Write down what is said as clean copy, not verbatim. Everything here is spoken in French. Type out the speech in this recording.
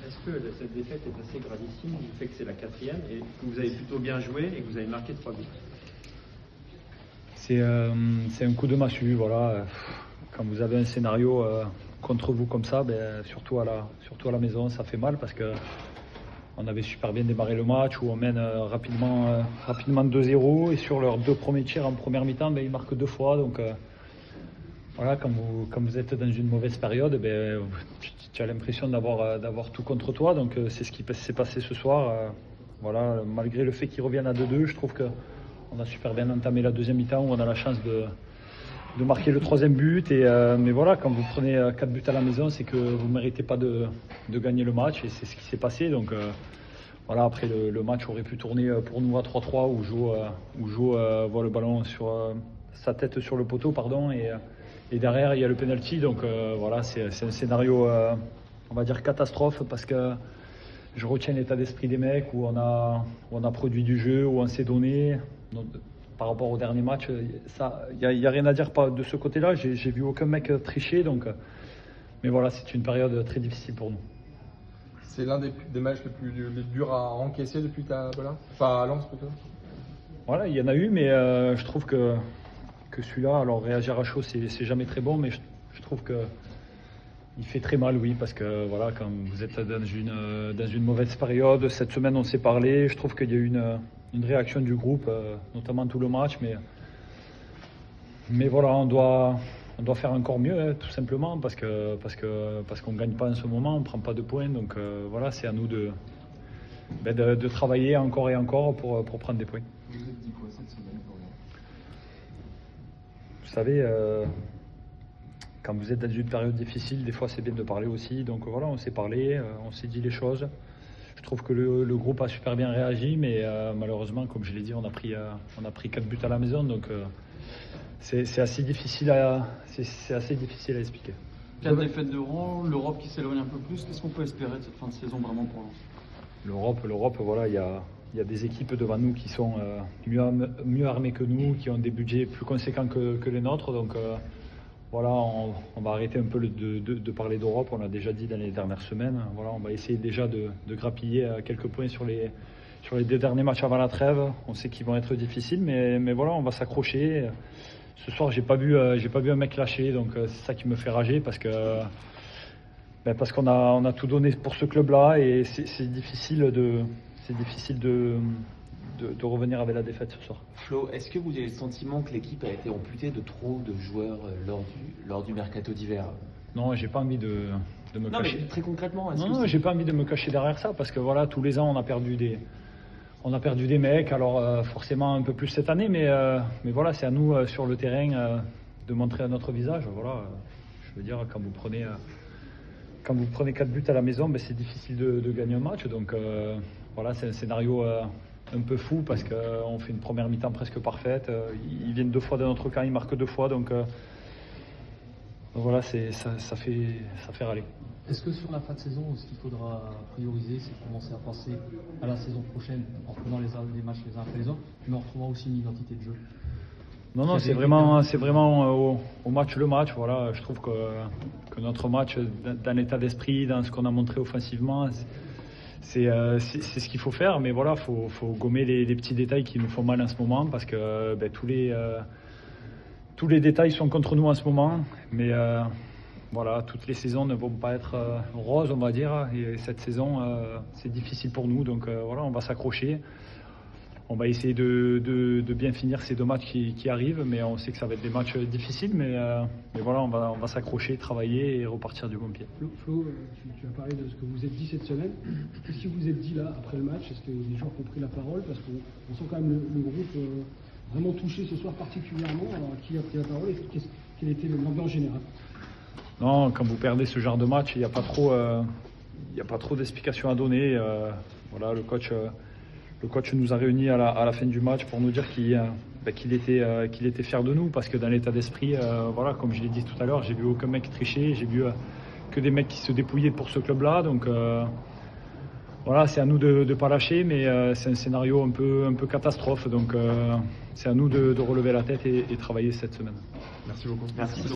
Est-ce que cette défaite est assez gravissime du fait que c'est la 4e et que vous avez plutôt bien joué et que vous avez marqué 3 buts? C'est un coup de massue, voilà. Quand vous avez un scénario contre vous comme ça, surtout à la maison, ça fait mal parce que on avait super bien démarré le match où on mène rapidement 2-0 et sur leurs 2 premiers tirs en première mi-temps, ils marquent 2 fois. Donc voilà, quand vous êtes dans une mauvaise période, tu as l'impression d'avoir tout contre toi. Donc c'est ce qui s'est passé ce soir. Voilà, malgré le fait qu'ils reviennent à 2-2, je trouve qu'on a super bien entamé la deuxième mi-temps où on a la chance de marquer le 3e but. Mais voilà, quand vous prenez 4 buts à la maison, c'est que vous ne méritez pas de gagner le match et c'est ce qui s'est passé. Donc voilà, après le match aurait pu tourner pour nous à 3-3 où Joe voit le ballon sur sa tête sur le poteau, pardon, et derrière il y a le penalty. Donc voilà, c'est un scénario, on va dire catastrophe, parce que je retiens l'état d'esprit des mecs où on a produit du jeu, où on s'est donné. Donc, par rapport au dernier match, il y a rien à dire de ce côté-là. J'ai vu aucun mec tricher, donc. Mais voilà, c'est une période très difficile pour nous. C'est l'un des matchs les durs à encaisser depuis ta là. Enfin, à Lens plutôt. Voilà, il y en a eu, mais je trouve que celui-là, alors réagir à chaud, c'est jamais très bon, mais je trouve que il fait très mal, oui, parce que voilà, quand vous êtes dans une mauvaise période, cette semaine on s'est parlé, je trouve qu'il y a eu une réaction du groupe, notamment tout le match, mais voilà, on doit faire encore mieux, hein, tout simplement, parce qu'on ne gagne pas en ce moment, on ne prend pas de points, donc voilà, c'est à nous de travailler encore et encore pour prendre des points. Vous vous êtes dit quoi cette semaine, Florian? Vous savez, quand vous êtes dans une période difficile, des fois c'est bien de parler aussi. Donc voilà, on s'est parlé, on s'est dit les choses. Je trouve que le groupe a super bien réagi, mais malheureusement, comme je l'ai dit, on a pris 4 buts à la maison. Donc c'est assez difficile à expliquer. 4 défaites de rang, l'Europe qui s'éloigne un peu plus. Qu'est-ce qu'on peut espérer de cette fin de saison vraiment pour Lens? L'Europe, voilà, il y a des équipes devant nous qui sont mieux armées que nous, qui ont des budgets plus conséquents que les nôtres. Donc voilà, on va arrêter un peu de parler d'Europe, on l'a déjà dit dans les dernières semaines. Voilà, on va essayer déjà de grappiller quelques points sur les 2 derniers matchs avant la trêve. On sait qu'ils vont être difficiles, mais voilà, on va s'accrocher. Ce soir, j'ai pas vu un mec lâcher, donc c'est ça qui me fait rager parce qu'on a tout donné pour ce club-là et c'est difficile de revenir avec la défaite ce soir. Flo, est-ce que vous avez le sentiment que l'équipe a été amputée de trop de joueurs lors du mercato d'hiver? Non, j'ai pas envie de me cacher. Mais très concrètement, j'ai pas envie de me cacher derrière ça parce que voilà, tous les ans on a perdu des mecs. Alors forcément un peu plus cette année, mais voilà, c'est à nous sur le terrain de montrer notre visage. Voilà, je veux dire, quand vous prenez 4 buts à la maison, c'est difficile de gagner un match. Donc voilà, c'est un scénario un peu fou parce qu'on fait une première mi-temps presque parfaite. Ils viennent 2 fois dans notre camp, ils marquent 2 fois. Donc voilà, ça fait râler. Est-ce que sur la fin de saison, ce qu'il faudra prioriser, c'est commencer à penser à la saison prochaine en prenant les matchs les uns après les autres, mais en retrouvant aussi une identité de jeu? Non, c'est vraiment au match le match. Voilà, je trouve que notre match, dans l'état d'esprit, dans ce qu'on a montré offensivement, c'est ce qu'il faut faire. Mais voilà, faut gommer les petits détails qui nous font mal en ce moment parce que tous les détails sont contre nous en ce moment. Mais voilà, toutes les saisons ne vont pas être roses, on va dire. Et cette saison, c'est difficile pour nous. Donc voilà, on va s'accrocher. On va essayer de bien finir ces 2 matchs qui arrivent, mais on sait que ça va être des matchs difficiles. Mais voilà, on va s'accrocher, travailler et repartir du bon pied. Flo, tu as parlé de ce que vous êtes dit cette semaine. Qu'est-ce que vous êtes dit là après le match? Est-ce que les joueurs ont pris la parole? Parce qu'on sent quand même le groupe vraiment touché ce soir particulièrement. Alors, qui a pris la parole et quelle était l'ambiance générale? Non, quand vous perdez ce genre de match, il n'y a pas trop d'explications à donner. Voilà, le coach nous a réunis à la fin du match pour nous dire qu'il était fier de nous parce que dans l'état d'esprit, voilà, comme je l'ai dit tout à l'heure, j'ai vu aucun mec tricher, j'ai vu que des mecs qui se dépouillaient pour ce club-là. Donc voilà, c'est à nous de ne pas lâcher, mais c'est un scénario un peu catastrophe. Donc c'est à nous de relever la tête et travailler cette semaine. Merci beaucoup. Merci.